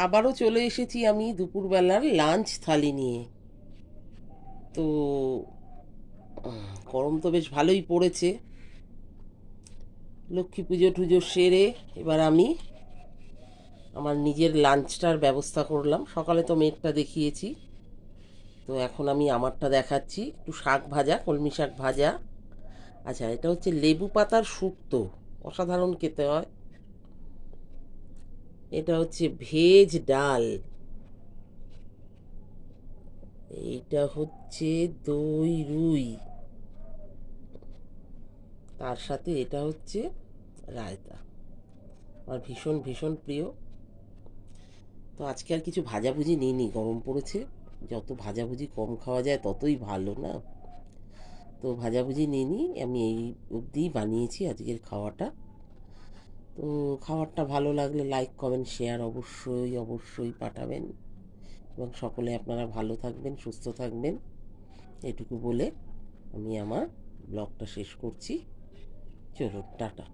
আবারও চলে এসেছি আমি দুপুরবেলার লাঞ্চ থালি নিয়ে। তো গরম তো বেশ ভালোই পড়েছে। লক্ষ্মী পুজো টুজো সেরে এবার আমি আমার নিজের লাঞ্চটার ব্যবস্থা করলাম। সকালে তো মেয়েরটা দেখিয়েছি, তো এখন আমি আমারটা দেখাচ্ছি। একটু শাক ভাজা, কলমি শাক ভাজা। আচ্ছা, এটা হচ্ছে লেবু পাতার শুক্তো, অসাধারণ খেতে হয়। এটা হচ্ছে ভেজ ডাল। এইটা হচ্ছে দই রুই। তার সাথে এটা হচ্ছে রায়তা। আমার ভীষণ ভীষণ প্রিয়। তো আজকে আর কিছু ভাজাভুজি নিইনি, গরম পড়েছে। যত ভাজাভুজি কম খাওয়া যায় ততই ভালো, না? তো ভাজাভুজি নিইনি, আমি এই অবধিই বানিয়েছি আজকের খাওয়াটা। তো খাবারটা ভালো লাগলে লাইক কমেন্ট শেয়ার অবশ্যই অবশ্যই পাঠাবেন, এবং সকলে আপনারা ভালো থাকবেন, সুস্থ থাকবেন, এটুকু বলে আমি আমার ব্লগটা শেষ করছি। চলুন, টাটা।